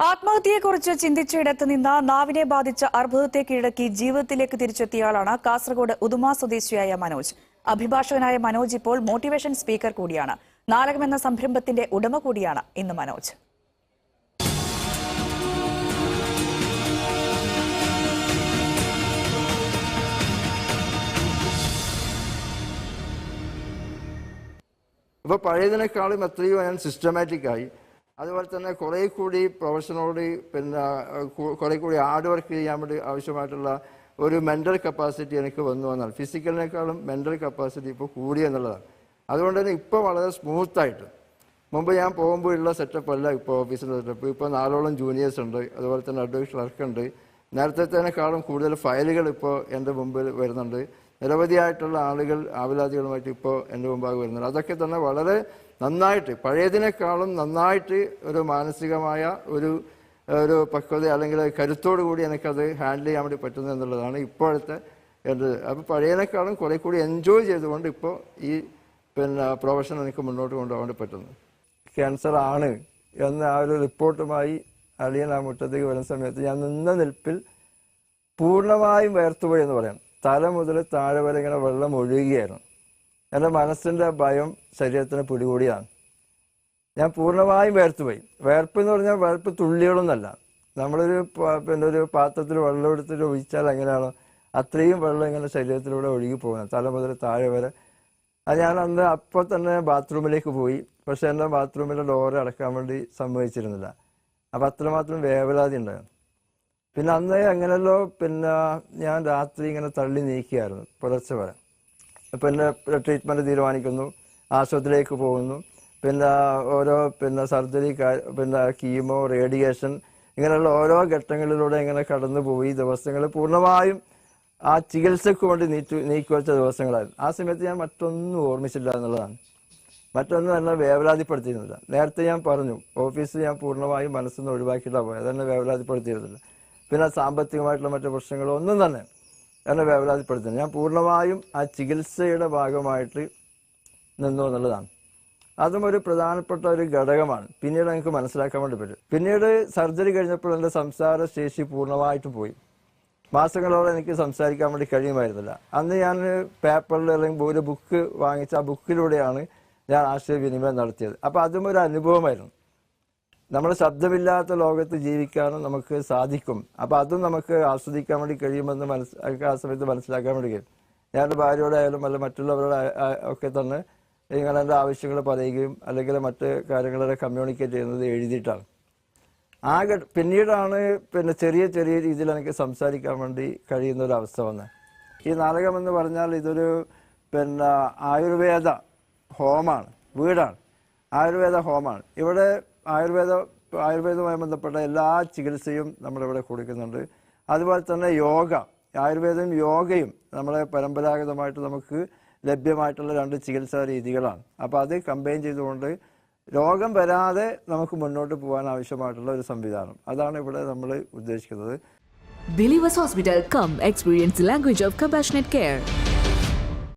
ആത്മഹത്യയെക്കുറിച്ച് ചിന്തിച്ചയിടത്ത് നിന്ന് നാവിനെ ബാധിച്ച അർബുദത്തെ കീഴടക്കി ജീവിതത്തിലേക്ക് തിരിച്ചെത്തിയയാളാണ് കാസർഗോഡ് ഉദുമ സ്വദേശിയായ മനോജ്. അഭിഭാഷകനായ മനോജ് ഇപ്പോൾ മോട്ടിവേഷൻ സ്പീക്കർ കൂടിയാണ്. നാടകമെന്ന സംരംഭത്തിന്റെ ഉടമ കൂടിയാണ് ഇന്ന് മനോജ്. ഇപ്പോൾ പഴയതിനേക്കാളും എത്രയോ ഞാൻ സിസ്റ്റമാറ്റിക്കായി, അതുപോലെ തന്നെ കുറേ കൂടി പ്രൊഫഷനോട് കുറേ കൂടി ഹാർഡ് വർക്ക് ചെയ്യാൻ വേണ്ടി ആവശ്യമായിട്ടുള്ള ഒരു മെൻ്റൽ കപ്പാസിറ്റി എനിക്ക് വന്നു വന്നാൽ ഫിസിക്കലിനേക്കാളും മെൻ്റൽ കപ്പാസിറ്റി ഇപ്പോൾ കൂടി എന്നുള്ളതാണ്. അതുകൊണ്ട് തന്നെ ഇപ്പോൾ വളരെ സ്മൂത്തായിട്ട്, മുമ്പ് ഞാൻ പോകുമ്പോഴുള്ള സെറ്റപ്പ് അല്ല ഇപ്പോൾ ഓഫീസിൻ്റെ സെറ്റപ്പ്. ഇപ്പോൾ 4ഓളം ജൂനിയേഴ്സ് ഉണ്ട്, അതുപോലെ തന്നെ അഡ്വക്കേറ്റ് ക്ലർക്ക് ഉണ്ട്. നേരത്തേക്കാളും കൂടുതൽ ഫയലുകൾ ഇപ്പോൾ എൻ്റെ മുമ്പിൽ വരുന്നുണ്ട്. നിരവധിയായിട്ടുള്ള ആളുകൾ ആവലാതികളുമായിട്ട് ഇപ്പോൾ എൻ്റെ മുമ്പാകെ വരുന്നുണ്ട്. അതൊക്കെ തന്നെ വളരെ നന്നായിട്ട്, പഴയതിനേക്കാളും നന്നായിട്ട് ഒരു മാനസികമായ ഒരു പക്വത അല്ലെങ്കിൽ കരുത്തോടു കൂടി എനിക്കത് ഹാൻഡിൽ ചെയ്യാൻ വേണ്ടി പറ്റുന്നു എന്നുള്ളതാണ് ഇപ്പോഴത്തെ എൻ്റെ. അപ്പോൾ പഴയതിനേക്കാളും കുറേ കൂടി എൻജോയ് ചെയ്തുകൊണ്ട് ഇപ്പോൾ ഈ പ്രൊഫഷൻ എനിക്ക് മുന്നോട്ട് കൊണ്ടുപോകാൻ വേണ്ടി പറ്റുന്നു. ക്യാൻസർ ആണ് എന്ന ആ ഒരു റിപ്പോർട്ടുമായി അളിയൻ ആ മുറ്റത്തേക്ക് വരുന്ന സമയത്ത് ഞാൻ നിന്ന നിൽപ്പിൽ പൂർണ്ണമായും വേർത്തുപോയി എന്ന് പറയാം. തല മുതൽ താഴെ വരെ ഇങ്ങനെ വെള്ളം ഒഴുകുകയായിരുന്നു. എൻ്റെ മനസ്സിൻ്റെ ഭയം ശരീരത്തിന് പിടികൂടിയാണ്. ഞാൻ പൂർണ്ണമായും വേർത്തുപോയി. വേർപ്പ് എന്ന് പറഞ്ഞാൽ വേർപ്പ് തുള്ളികളൊന്നല്ല. നമ്മളൊരു ഒരു പാത്രത്തിൽ വെള്ളം എടുത്തിട്ട് ഒഴിച്ചാൽ എങ്ങനെയാണോ അത്രയും വെള്ളം ഇങ്ങനെ ശരീരത്തിലൂടെ ഒഴുകി പോകുന്നത്, തല മുതൽ താഴെ വരെ. അത് ഞാൻ അന്ന് അപ്പോൾ തന്നെ ബാത്റൂമിലേക്ക് പോയി. പക്ഷെ എൻ്റെ ബാത്റൂമിൻ്റെ ഡോറ് അടക്കാൻ വേണ്ടി സമ്മതിച്ചിരുന്നില്ല. അപ്പം അത്രമാത്രം വേവലാതി ഉണ്ടായിരുന്നു. പിന്നെ അന്ന് എങ്ങനെയല്ലോ ഞാൻ രാത്രി ഇങ്ങനെ തള്ളി നീക്കിയായിരുന്നു പുലർച്ചെ വരെ. പിന്നെ ട്രീറ്റ്മെൻറ്റ് തീരുമാനിക്കുന്നു, ആശുപത്രിയിലേക്ക് പോകുന്നു, ഓരോ സർജറി, കീമോ, റേഡിയേഷൻ, ഇങ്ങനെയുള്ള ഓരോ ഘട്ടങ്ങളിലൂടെ ഇങ്ങനെ കടന്നു പോയി. ദിവസങ്ങൾ പൂർണ്ണമായും ആ ചികിത്സയ്ക്ക് വേണ്ടി നീക്കിവെച്ച ദിവസങ്ങളായിരുന്നു. ആ സമയത്ത് ഞാൻ മറ്റൊന്നും ഓർമ്മിച്ചില്ല എന്നുള്ളതാണ്. മറ്റൊന്നും എന്നെ വേവലാതിപ്പെടുത്തിയിരുന്നില്ല. നേരത്തെ ഞാൻ പറഞ്ഞു, ഓഫീസ് ഞാൻ പൂർണ്ണമായും മനസ്സിൽ നിന്ന് ഒഴിവാക്കിയിട്ടാണ് പോയത്. അതെന്നെ വേവലാതിപ്പെടുത്തിയിരുന്നില്ല. പിന്നെ സാമ്പത്തികമായിട്ടുള്ള മറ്റു പ്രശ്നങ്ങളോ ഒന്നും തന്നെ എന്നെ വേവലാതിപ്പെടുത്തുന്നു. ഞാൻ പൂർണ്ണമായും ആ ചികിത്സയുടെ ഭാഗമായിട്ട് നിന്നു എന്നുള്ളതാണ്. അതും ഒരു പ്രധാനപ്പെട്ട ഒരു ഘടകമാണ്. പിന്നീട് എനിക്ക് മനസ്സിലാക്കാൻ വേണ്ടി പറ്റും. പിന്നീട് സർജറി കഴിഞ്ഞപ്പോൾ എൻ്റെ സംസാര ശേഷി പൂർണ്ണമായിട്ടും പോയി. മാസങ്ങളോടെ എനിക്ക് സംസാരിക്കാൻ വേണ്ടി കഴിയുമായിരുന്നില്ല. അന്ന് ഞാൻ പേപ്പറിൽ അല്ലെങ്കിൽ ഒരു ബുക്ക് വാങ്ങിച്ച ആ ബുക്കിലൂടെയാണ് ഞാൻ ആശയവിനിമയം നടത്തിയത്. അപ്പോൾ അതും ഒരു അനുഭവമായിരുന്നു. നമ്മൾ ശബ്ദമില്ലാത്ത ലോകത്ത് ജീവിക്കാനും നമുക്ക് സാധിക്കും. അപ്പോൾ അതും നമുക്ക് ആസ്വദിക്കാൻ വേണ്ടി കഴിയുമെന്ന് ആ സമയത്ത് മനസ്സിലാക്കാൻ വേണ്ടി കഴിയും. ഞാൻ എൻ്റെ ഭാര്യയോടായാലും അല്ല മറ്റുള്ളവരോട് ഒക്കെ തന്നെ ഇങ്ങനെ എൻ്റെ ആവശ്യങ്ങൾ പറയുകയും അല്ലെങ്കിൽ മറ്റ് കാര്യങ്ങളെ കമ്മ്യൂണിക്കേറ്റ് ചെയ്യുന്നത് എഴുതിയിട്ടാണ്. പിന്നീടാണ് ചെറിയ ചെറിയ രീതിയിൽ എനിക്ക് സംസാരിക്കാൻ വേണ്ടി കഴിയുന്ന ഒരു അവസ്ഥ വന്നത്. ഈ നാടകമെന്ന് പറഞ്ഞാൽ ഇതൊരു ആയുർവേദ ഹോമാണ്, വീടാണ്, ആയുർവേദ ഹോമാണ്. ഇവിടെ ആയുർവേദവുമായി ബന്ധപ്പെട്ട എല്ലാ ചികിത്സയും നമ്മളിവിടെ കൊടുക്കുന്നുണ്ട്. അതുപോലെ തന്നെ യോഗ, ആയുർവേദവും യോഗയും നമ്മളെ പരമ്പരാഗതമായിട്ട് നമുക്ക് ലഭ്യമായിട്ടുള്ള 2 ചികിത്സാ രീതികളാണ്. അപ്പോൾ അത് കമ്പൈൻ ചെയ്തുകൊണ്ട് രോഗം വരാതെ നമുക്ക് മുന്നോട്ട് പോകാൻ ആവശ്യമായിട്ടുള്ള ഒരു സംവിധാനം, അതാണ് ഇവിടെ നമ്മൾ ഉദ്ദേശിക്കുന്നത്. Believers Hospital, come experience the language of compassionate care.